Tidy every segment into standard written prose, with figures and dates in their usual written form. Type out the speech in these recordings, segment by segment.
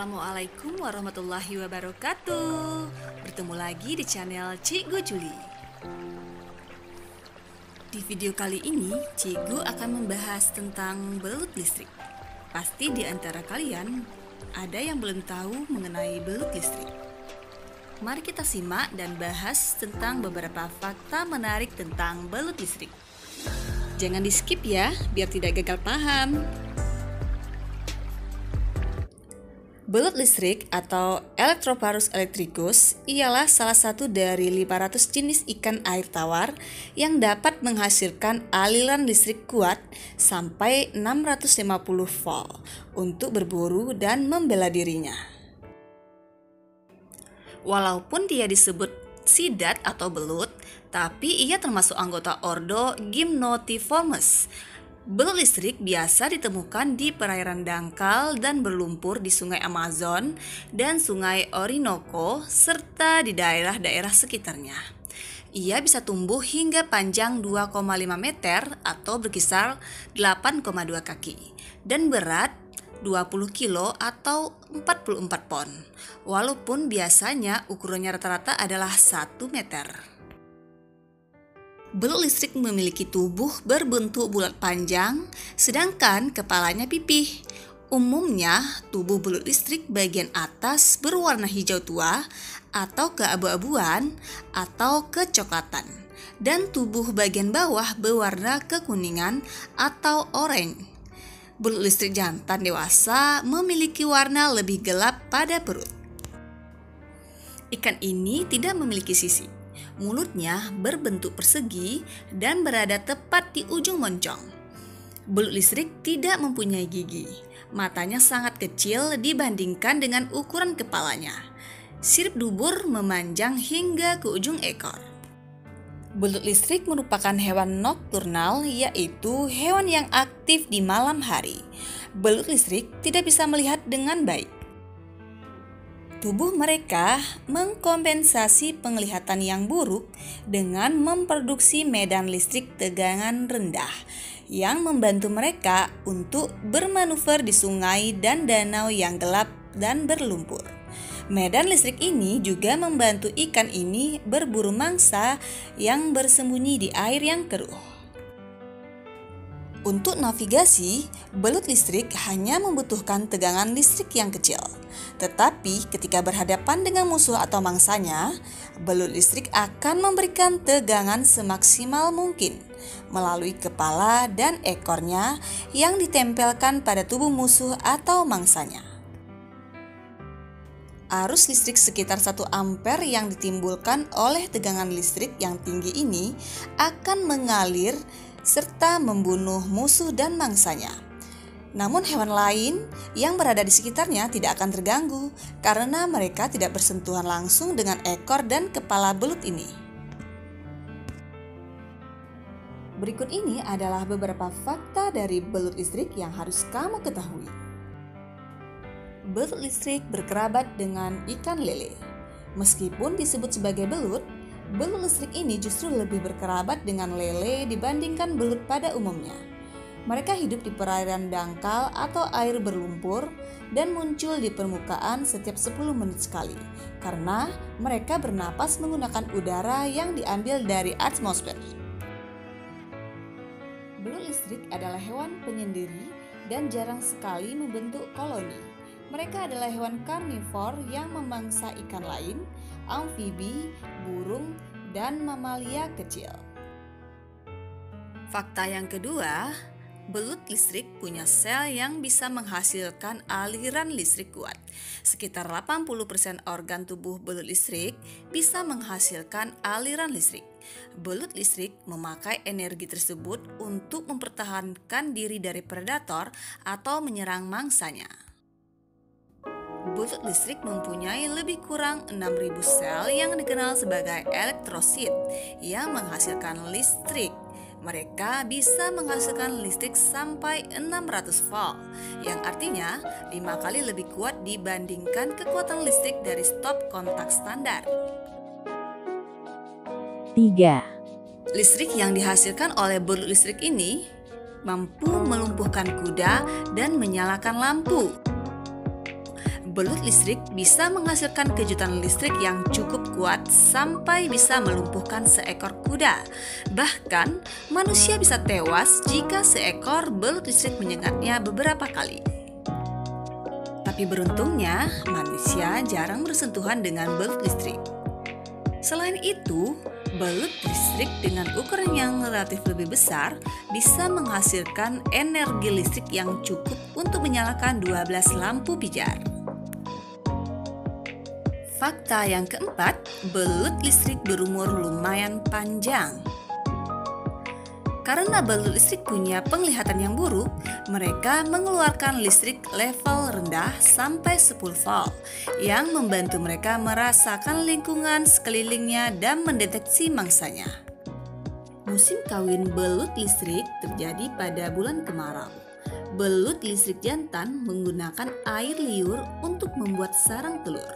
Assalamualaikum warahmatullahi wabarakatuh. Bertemu lagi di channel Cikgu Juli. Di video kali ini, Cikgu akan membahas tentang belut listrik. Pasti di antara kalian ada yang belum tahu mengenai belut listrik. Mari kita simak dan bahas tentang beberapa fakta menarik tentang belut listrik. Jangan di skip ya, biar tidak gagal paham. Belut listrik atau Electroparus electricus ialah salah satu dari 500 jenis ikan air tawar yang dapat menghasilkan aliran listrik kuat sampai 650 volt untuk berburu dan membela dirinya. Walaupun dia disebut sidat atau belut, tapi ia termasuk anggota ordo Gymnotiformes. Belut listrik biasa ditemukan di perairan dangkal dan berlumpur di Sungai Amazon dan Sungai Orinoco serta di daerah-daerah sekitarnya. Ia bisa tumbuh hingga panjang 2,5 meter atau berkisar 8,2 kaki dan berat 20 kilo atau 44 pon. Walaupun biasanya ukurannya rata-rata adalah 1 meter. Belut listrik memiliki tubuh berbentuk bulat panjang, sedangkan kepalanya pipih. Umumnya, tubuh belut listrik bagian atas berwarna hijau tua atau keabu-abuan atau kecoklatan, dan tubuh bagian bawah berwarna kekuningan atau oranye. Belut listrik jantan dewasa memiliki warna lebih gelap pada perut. Ikan ini tidak memiliki sisi. Mulutnya berbentuk persegi dan berada tepat di ujung moncong. Belut listrik tidak mempunyai gigi. Matanya sangat kecil dibandingkan dengan ukuran kepalanya. Sirip dubur memanjang hingga ke ujung ekor. Belut listrik merupakan hewan nokturnal, yaitu hewan yang aktif di malam hari. Belut listrik tidak bisa melihat dengan baik. Tubuh mereka mengkompensasi penglihatan yang buruk dengan memproduksi medan listrik tegangan rendah yang membantu mereka untuk bermanuver di sungai dan danau yang gelap dan berlumpur. Medan listrik ini juga membantu ikan ini berburu mangsa yang bersembunyi di air yang keruh. Untuk navigasi, belut listrik hanya membutuhkan tegangan listrik yang kecil. Tetapi ketika berhadapan dengan musuh atau mangsanya, belut listrik akan memberikan tegangan semaksimal mungkin melalui kepala dan ekornya yang ditempelkan pada tubuh musuh atau mangsanya. Arus listrik sekitar 1 ampere yang ditimbulkan oleh tegangan listrik yang tinggi ini akan mengalir serta membunuh musuh dan mangsanya. Namun hewan lain yang berada di sekitarnya tidak akan terganggu karena mereka tidak bersentuhan langsung dengan ekor dan kepala belut ini. Berikut ini adalah beberapa fakta dari belut listrik yang harus kamu ketahui. Belut listrik berkerabat dengan ikan lele. Meskipun disebut sebagai belut, belut listrik ini justru lebih berkerabat dengan lele dibandingkan belut pada umumnya. Mereka hidup di perairan dangkal atau air berlumpur dan muncul di permukaan setiap 10 menit sekali karena mereka bernapas menggunakan udara yang diambil dari atmosfer. Belut listrik adalah hewan penyendiri dan jarang sekali membentuk koloni. Mereka adalah hewan karnivor yang memangsa ikan lain, amfibi, burung, dan mamalia kecil. Fakta yang kedua, belut listrik punya sel yang bisa menghasilkan aliran listrik kuat. Sekitar 80% organ tubuh belut listrik bisa menghasilkan aliran listrik. Belut listrik memakai energi tersebut untuk mempertahankan diri dari predator atau menyerang mangsanya. Belut listrik mempunyai lebih kurang 6.000 sel yang dikenal sebagai elektrosit yang menghasilkan listrik. Mereka bisa menghasilkan listrik sampai 600 volt, yang artinya 5 kali lebih kuat dibandingkan kekuatan listrik dari stop kontak standar. 3. Listrik yang dihasilkan oleh belut listrik ini mampu melumpuhkan kuda dan menyalakan lampu. Belut listrik bisa menghasilkan kejutan listrik yang cukup kuat sampai bisa melumpuhkan seekor kuda. Bahkan, manusia bisa tewas jika seekor belut listrik menyengatnya beberapa kali. Tapi beruntungnya, manusia jarang bersentuhan dengan belut listrik. Selain itu, belut listrik dengan ukuran yang relatif lebih besar bisa menghasilkan energi listrik yang cukup untuk menyalakan 12 lampu pijar. Fakta yang keempat, belut listrik berumur lumayan panjang. Karena belut listrik punya penglihatan yang buruk, mereka mengeluarkan listrik level rendah sampai 10 volt yang membantu mereka merasakan lingkungan sekelilingnya dan mendeteksi mangsanya. Musim kawin belut listrik terjadi pada bulan kemarau. Belut listrik jantan menggunakan air liur untuk membuat sarang telur,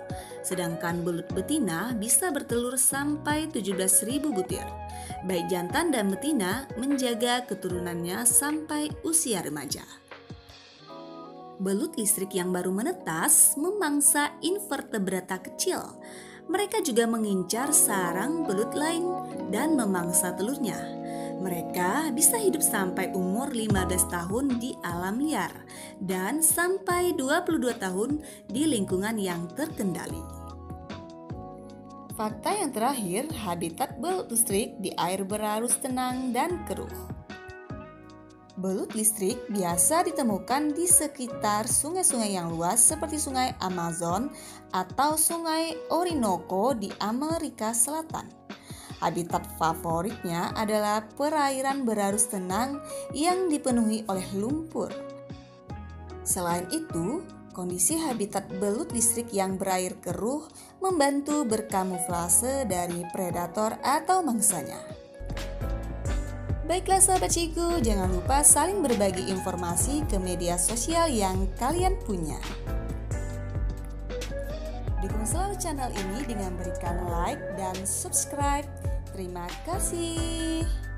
sedangkan belut betina bisa bertelur sampai 17.000 butir. Baik jantan dan betina menjaga keturunannya sampai usia remaja. Belut listrik yang baru menetas memangsa invertebrata kecil. Mereka juga mengincar sarang belut lain dan memangsa telurnya. Mereka bisa hidup sampai umur 15 tahun di alam liar dan sampai 22 tahun di lingkungan yang terkendali. Fakta yang terakhir, habitat belut listrik di air berarus tenang dan keruh. Belut listrik biasa ditemukan di sekitar sungai-sungai yang luas seperti Sungai Amazon atau Sungai Orinoco di Amerika Selatan. Habitat favoritnya adalah perairan berarus tenang yang dipenuhi oleh lumpur. Selain itu, kondisi habitat belut listrik yang berair keruh membantu berkamuflase dari predator atau mangsanya. Baiklah sahabat Cigu, jangan lupa saling berbagi informasi ke media sosial yang kalian punya. Dukung selalu channel ini dengan berikan like dan subscribe. Terima kasih.